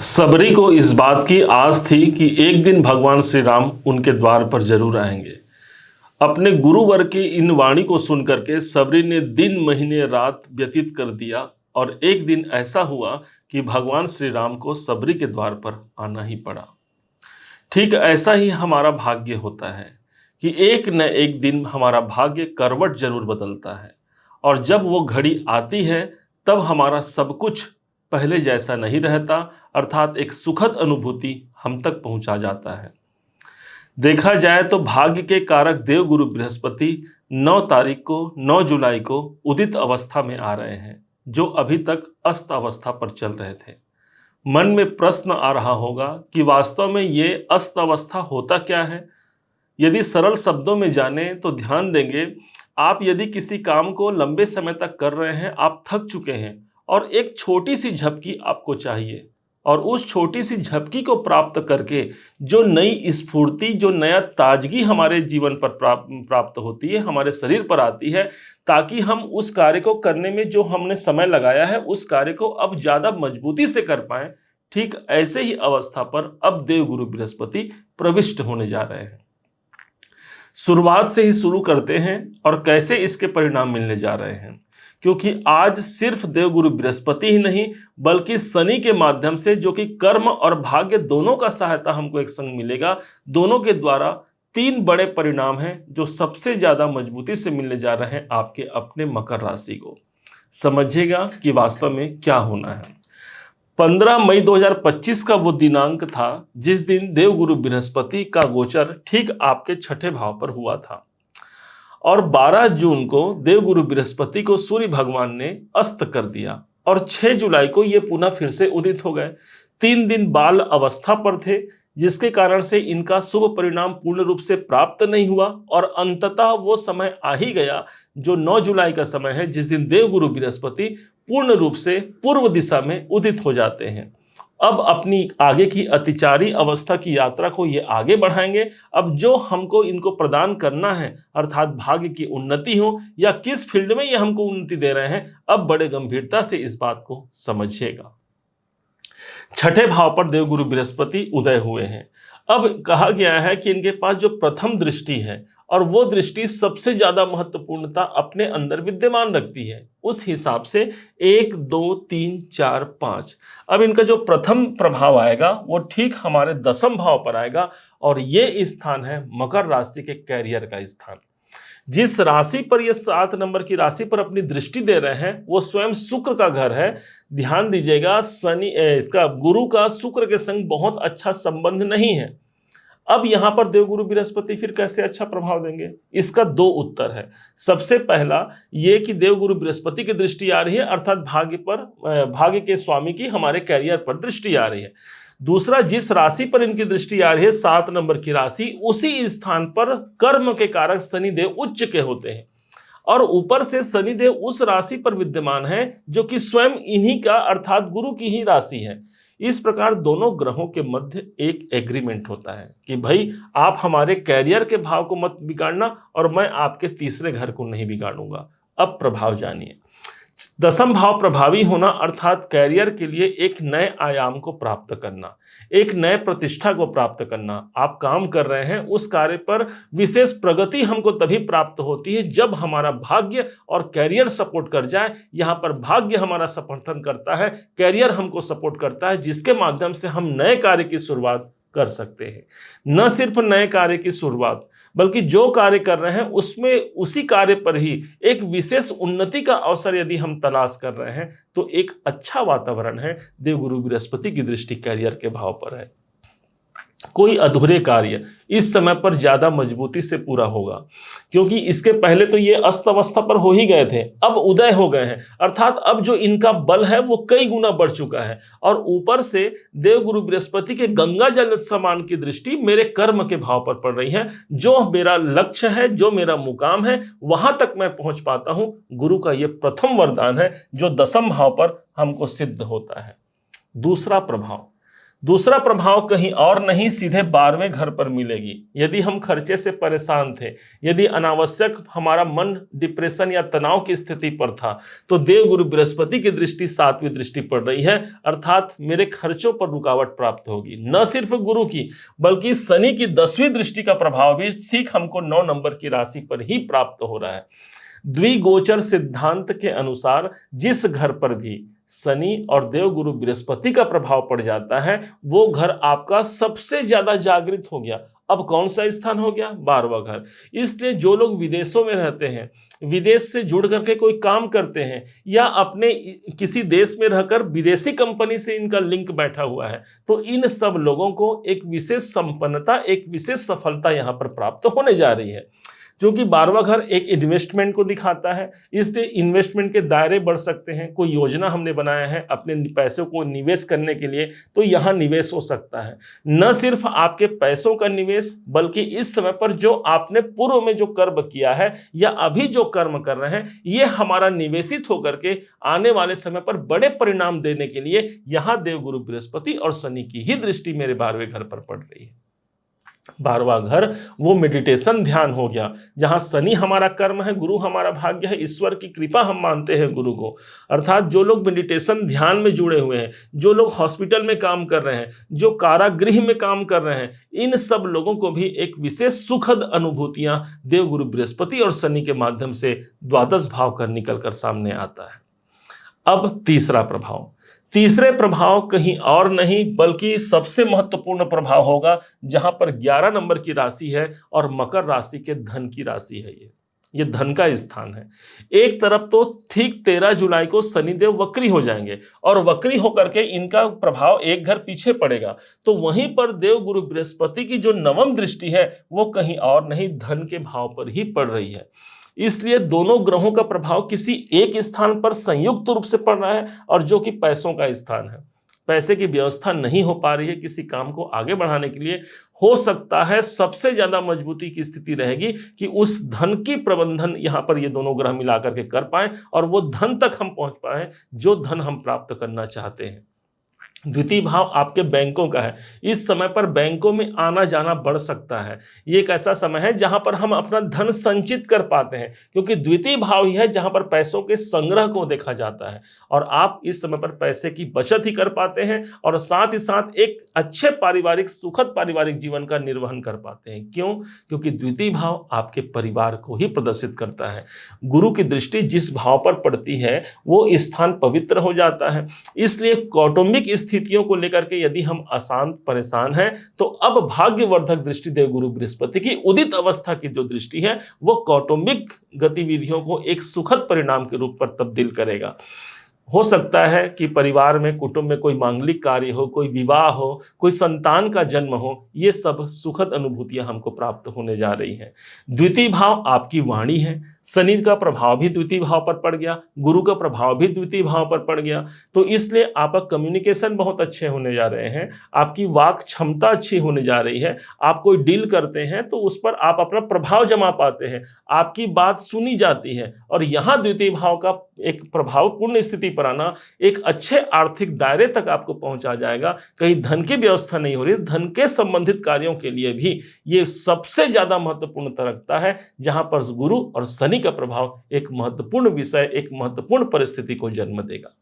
सबरी को इस बात की आस थी कि एक दिन भगवान श्री राम उनके द्वार पर जरूर आएंगे। अपने गुरुवर की इन वाणी को सुनकर के सबरी ने दिन महीने रात व्यतीत कर दिया और एक दिन ऐसा हुआ कि भगवान श्री राम को सबरी के द्वार पर आना ही पड़ा। ठीक ऐसा ही हमारा भाग्य होता है कि एक न एक दिन हमारा भाग्य करवट जरूर बदलता है और जब वो घड़ी आती है तब हमारा सब कुछ पहले जैसा नहीं रहता, अर्थात एक सुखद अनुभूति हम तक पहुंचा जाता है। देखा जाए तो भाग्य के कारक देवगुरु बृहस्पति 9 तारीख को 9 जुलाई को उदित अवस्था में आ रहे हैं, जो अभी तक अस्त अवस्था पर चल रहे थे। मन में प्रश्न आ रहा होगा कि वास्तव में ये अस्त अवस्था होता क्या है। यदि सरल शब्दों में जाने तो ध्यान देंगे, आप यदि किसी काम को लंबे समय तक कर रहे हैं, आप थक चुके हैं और एक छोटी सी झपकी आपको चाहिए और उस छोटी सी झपकी को प्राप्त करके जो नई स्फूर्ति, जो नया ताजगी हमारे जीवन पर प्राप्त होती है, हमारे शरीर पर आती है, ताकि हम उस कार्य को करने में जो हमने समय लगाया है उस कार्य को अब ज्यादा मजबूती से कर पाए। ठीक ऐसे ही अवस्था पर अब देवगुरु बृहस्पति प्रविष्ट होने जा रहे हैं। शुरुआत से ही शुरू करते हैं और कैसे इसके परिणाम मिलने जा रहे हैं, क्योंकि आज सिर्फ देवगुरु बृहस्पति ही नहीं बल्कि शनि के माध्यम से, जो कि कर्म और भाग्य दोनों का सहायता हमको एक संग मिलेगा, दोनों के द्वारा 3 बड़े परिणाम हैं जो सबसे ज्यादा मजबूती से मिलने जा रहे हैं आपके अपने मकर राशि को। समझिएगा कि वास्तव में क्या होना है। 15 मई 2025 का वो दिनांक था जिस दिन देवगुरु बृहस्पति का गोचर ठीक आपके छठे भाव पर हुआ था और 12 जून को देवगुरु बृहस्पति को सूर्य भगवान ने अस्त कर दिया और 6 जुलाई को ये पुनः फिर से उदित हो गए। 3 दिन बाल अवस्था पर थे, जिसके कारण से इनका शुभ परिणाम पूर्ण रूप से प्राप्त नहीं हुआ और अंततः वो समय आ ही गया जो 9 जुलाई का समय है, जिस दिन देवगुरु बृहस्पति पूर्ण रूप से पूर्व दिशा में उदित हो जाते हैं। अब अपनी आगे की अतिचारी अवस्था की यात्रा को ये आगे बढ़ाएंगे। अब जो हमको इनको प्रदान करना है, अर्थात भाग्य की उन्नति हो या किस फील्ड में ये हमको उन्नति दे रहे हैं, अब बड़े गंभीरता से इस बात को समझिएगा। छठे भाव पर देवगुरु बृहस्पति उदय हुए हैं। अब कहा गया है कि इनके पास जो प्रथम दृष्टि है और वो दृष्टि सबसे ज्यादा महत्वपूर्णता अपने अंदर विद्यमान रखती है। उस हिसाब से 1 2 3 4 5 अब इनका जो प्रथम प्रभाव आएगा वो ठीक हमारे 10वें भाव पर आएगा और ये स्थान है मकर राशि के कैरियर का स्थान। जिस राशि पर ये 7 नंबर की राशि पर अपनी दृष्टि दे रहे हैं वो स्वयं शुक्र का घर है। ध्यान दीजिएगा, शनि इसका गुरु का शुक्र के संग बहुत अच्छा संबंध नहीं है। अब यहां पर देवगुरु बृहस्पति फिर कैसे अच्छा प्रभाव देंगे, इसका 2 उत्तर है। सबसे पहला ये कि देवगुरु बृहस्पति की दृष्टि आ रही है, अर्थात भाग्य के स्वामी की हमारे कैरियर पर दृष्टि आ रही है। दूसरा, जिस राशि पर इनकी दृष्टि आ रही है 7 नंबर की राशि, उसी स्थान पर कर्म के कारक शनिदेव उच्च के होते हैं और ऊपर से शनिदेव उस राशि पर विद्यमान है जो कि स्वयं इन्हीं का अर्थात गुरु की ही राशि है। इस प्रकार दोनों ग्रहों के मध्य एक एग्रीमेंट होता है कि भाई आप हमारे कैरियर के भाव को मत बिगाड़ना और मैं आपके तीसरे घर को नहीं बिगाड़ूंगा। अब प्रभाव जानिए। 10वां भाव प्रभावी होना अर्थात कैरियर के लिए एक नए आयाम को प्राप्त करना, एक नए प्रतिष्ठा को प्राप्त करना। आप काम कर रहे हैं उस कार्य पर विशेष प्रगति हमको तभी प्राप्त होती है जब हमारा भाग्य और कैरियर सपोर्ट कर जाए। यहाँ पर भाग्य हमारा समर्थन करता है, कैरियर हमको सपोर्ट करता है, जिसके माध्यम से हम नए कार्य की शुरुआत कर सकते हैं। न सिर्फ नए कार्य की शुरुआत बल्कि जो कार्य कर रहे हैं उसमें उसी कार्य पर ही एक विशेष उन्नति का अवसर यदि हम तलाश कर रहे हैं तो एक अच्छा वातावरण है। देवगुरु बृहस्पति की दृष्टि कैरियर के भाव पर है। कोई अधूरे कार्य इस समय पर ज्यादा मजबूती से पूरा होगा, क्योंकि इसके पहले तो ये अस्त अवस्था पर हो ही गए थे, अब उदय हो गए हैं, अर्थात अब जो इनका बल है वो कई गुना बढ़ चुका है। और ऊपर से देवगुरु बृहस्पति के गंगा जल समान की दृष्टि मेरे कर्म के भाव पर पड़ रही है। जो मेरा लक्ष्य है, जो मेरा मुकाम है, वहां तक मैं पहुंच पाता हूं। गुरु का यह प्रथम वरदान है जो 10वें भाव पर हमको सिद्ध होता है। दूसरा प्रभाव, दूसरा प्रभाव कहीं और नहीं, सीधे 12वें घर पर मिलेगी। यदि हम खर्चे से परेशान थे, यदि अनावश्यक हमारा मन डिप्रेशन या तनाव की स्थिति पर था, तो देवगुरु बृहस्पति की दृष्टि 7वीं दृष्टि पड़ रही है, अर्थात मेरे खर्चों पर रुकावट प्राप्त होगी। न सिर्फ गुरु की बल्कि शनि की 10वीं दृष्टि का प्रभाव भी ठीक हमको 9 नंबर की राशि पर ही प्राप्त हो रहा है। द्विगोचर सिद्धांत के अनुसार जिस घर पर भी शनि और देवगुरु बृहस्पति का प्रभाव पड़ जाता है, वो घर आपका सबसे ज्यादा जागृत हो गया। अब कौन सा स्थान हो गया? 12वां घर। इसलिए जो लोग विदेशों में रहते हैं, विदेश से जुड़ करके कोई काम करते हैं, या अपने किसी देश में रहकर विदेशी कंपनी से इनका लिंक बैठा हुआ है, तो इन सब लोगों को एक विशेष संपन्नता, एक विशेष सफलता यहां पर प्राप्त होने जा रही है। क्योंकि 12वां घर एक इन्वेस्टमेंट को दिखाता है, इसलिए इन्वेस्टमेंट के दायरे बढ़ सकते हैं। कोई योजना हमने बनाया है अपने पैसों को निवेश करने के लिए, तो यहाँ निवेश हो सकता है। न सिर्फ आपके पैसों का निवेश, बल्कि इस समय पर जो आपने पूर्व में जो कर्म किया है या अभी जो कर्म कर रहे हैं, ये हमारा निवेशित होकर के आने वाले समय पर बड़े परिणाम देने के लिए यहाँ देवगुरु बृहस्पति और शनि की ही दृष्टि मेरे 12वें घर पर पड़ रही है। 12वां घर वो मेडिटेशन ध्यान हो गया, जहां शनि हमारा कर्म है, गुरु हमारा भाग्य है, ईश्वर की कृपा हम मानते हैं गुरु को। अर्थात जो लोग मेडिटेशन ध्यान में जुड़े हुए हैं, जो लोग हॉस्पिटल में काम कर रहे हैं, जो कारागृह में काम कर रहे हैं, इन सब लोगों को भी एक विशेष सुखद अनुभूतियां देवगुरु बृहस्पति और शनि के माध्यम से द्वादश भाव कर निकल कर सामने आता है। अब तीसरा प्रभाव, तीसरे प्रभाव कहीं और नहीं बल्कि सबसे महत्वपूर्ण प्रभाव होगा, जहां पर 11 नंबर की राशि है और मकर राशि के धन की राशि है। ये धन का स्थान है। एक तरफ तो ठीक 13 जुलाई को शनिदेव वक्री हो जाएंगे और वक्री होकर के इनका प्रभाव एक घर पीछे पड़ेगा, तो वहीं पर देव गुरु बृहस्पति की जो 9वीं दृष्टि है वो कहीं और नहीं, धन के भाव पर ही पड़ रही है। इसलिए दोनों ग्रहों का प्रभाव किसी एक स्थान पर संयुक्त रूप से पड़ रहा है, और जो कि पैसों का स्थान है। पैसे की व्यवस्था नहीं हो पा रही है किसी काम को आगे बढ़ाने के लिए, हो सकता है सबसे ज्यादा मजबूती की स्थिति रहेगी कि उस धन की प्रबंधन यहां पर ये दोनों ग्रह मिलाकर के कर पाए और वो धन तक हम पहुंच पाए जो धन हम प्राप्त करना चाहते हैं। द्वितीय भाव आपके बैंकों का है। इस समय पर बैंकों में आना जाना बढ़ सकता है। ये एक ऐसा समय है जहां पर हम अपना धन संचित कर पाते हैं, क्योंकि द्वितीय भाव ही है जहां पर पैसों के संग्रह को देखा जाता है, और आप इस समय पर पैसे की बचत ही कर पाते हैं और साथ ही साथ एक अच्छे पारिवारिक, सुखद पारिवारिक जीवन का निर्वहन कर पाते हैं। क्यों? क्योंकि द्वितीय भाव आपके परिवार को ही प्रदर्शित करता है। गुरु की दृष्टि जिस भाव पर पड़ती है वो स्थान पवित्र हो जाता है। इसलिए कौटुंबिक स्थितियों को लेकर के यदि हम अशांत परेशान हैं, तो अब भाग्यवर्धक दृष्टि देव गुरु बृहस्पति की उदित अवस्था की जो दृष्टि है वो कौटुंबिक गतिविधियों को एक सुखद परिणाम के रूप पर तब्दील करेगा। हो सकता है कि परिवार में, कुटुंब में कोई मांगलिक कार्य हो, कोई विवाह हो, कोई संतान का जन्म हो, ये सब सुखद अनुभूतियां हमको प्राप्त होने जा रही हैं। द्वितीय भाव आपकी वाणी है। शनि का प्रभाव भी द्वितीय भाव पर पड़ गया, गुरु का प्रभाव भी द्वितीय भाव पर पड़ गया, तो इसलिए आपका कम्युनिकेशन बहुत अच्छे होने जा रहे हैं, आपकी वाक क्षमता अच्छी होने जा रही है। आप कोई डील करते हैं तो उस पर आप अपना प्रभाव जमा पाते हैं, आपकी बात सुनी जाती है, और यहाँ द्वितीय भाव का एक प्रभावपूर्ण स्थिति पर आना एक अच्छे आर्थिक दायरे तक आपको पहुंचा जाएगा। कहीं धन की व्यवस्था नहीं हो रही, धन के संबंधित कार्यों के लिए भी ये सबसे ज्यादा महत्वपूर्ण रखता है, जहां पर गुरु और शनि का प्रभाव एक महत्वपूर्ण विषय, एक महत्वपूर्ण परिस्थिति को जन्म देगा।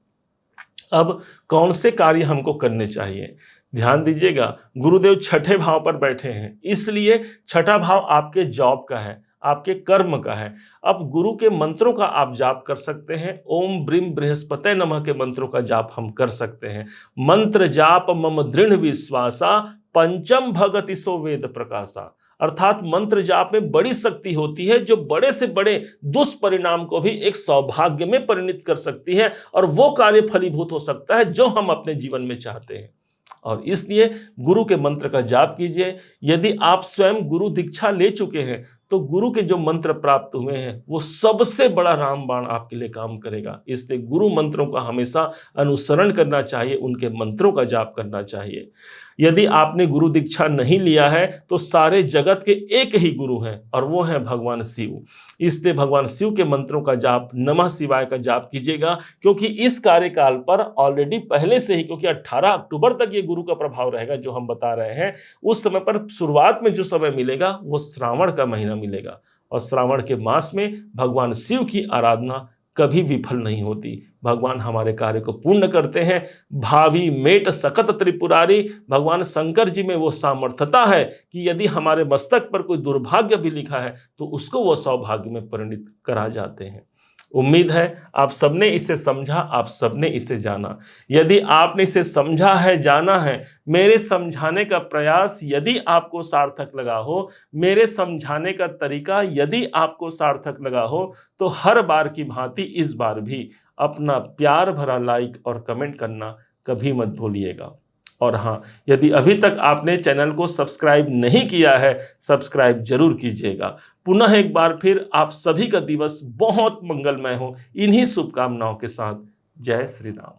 अब कौन से कार्य हमको करने चाहिए? ध्यान दीजिएगा, गुरुदेव छठे भाव पर बैठे हैं, इसलिए छठा भाव आपके जॉब का है, आपके कर्म का है। अब गुरु के मंत्रों का आप जाप कर सकते हैं। ओम ब्रीम बृहस्पते नमः के मंत्रों का जाप हम कर सकते हैं। मंत्र जाप मम दृढ़ विश्वासा, पंचम भगति सो वेद प्रकाशा। अर्थात मंत्र जाप में बड़ी शक्ति होती है, जो बड़े से बड़े दुष्परिणाम को भी एक सौभाग्य में परिणत कर सकती है, और वो कार्य फलीभूत हो सकता है जो हम अपने जीवन में चाहते हैं। और इसलिए गुरु के मंत्र का जाप कीजिए। यदि आप स्वयं गुरु दीक्षा ले चुके हैं तो गुरु के जो मंत्र प्राप्त हुए हैं वो सबसे बड़ा रामबाण आपके लिए काम करेगा। इसलिए गुरु मंत्रों का हमेशा अनुसरण करना चाहिए, उनके मंत्रों का जाप करना चाहिए। यदि आपने गुरु दीक्षा नहीं लिया है तो सारे जगत के एक ही गुरु हैं और वो है भगवान शिव। इसलिए भगवान शिव के मंत्रों का जाप, नमः शिवाय का जाप कीजिएगा, क्योंकि इस कार्यकाल पर ऑलरेडी पहले से ही, क्योंकि 18 अक्टूबर तक ये गुरु का प्रभाव रहेगा जो हम बता रहे हैं, उस समय पर शुरुआत में जो समय मिलेगा वो श्रावण का महीना मिलेगा और श्रावण के मास में भगवान शिव की आराधना कभी विफल नहीं होती। भगवान हमारे कार्य को पूर्ण करते हैं। भावी मेट सकत त्रिपुरारी, भगवान शंकर जी में वो सामर्थ्यता है कि यदि हमारे मस्तक पर कोई दुर्भाग्य भी लिखा है तो उसको वो सौभाग्य में परिणित करा जाते हैं। उम्मीद है आप सबने इसे समझा, आप सबने इसे जाना। यदि आपने इसे समझा है, जाना है, मेरे समझाने का प्रयास यदि आपको सार्थक लगा हो, मेरे समझाने का तरीका यदि आपको सार्थक लगा हो, तो हर बार की भांति इस बार भी अपना प्यार भरा लाइक और कमेंट करना कभी मत भूलिएगा। और हाँ, यदि अभी तक आपने चैनल को सब्सक्राइब नहीं किया है, सब्सक्राइब जरूर कीजिएगा। पुनः एक बार फिर आप सभी का दिवस बहुत मंगलमय हो, इन्हीं शुभकामनाओं के साथ। जय श्री राम।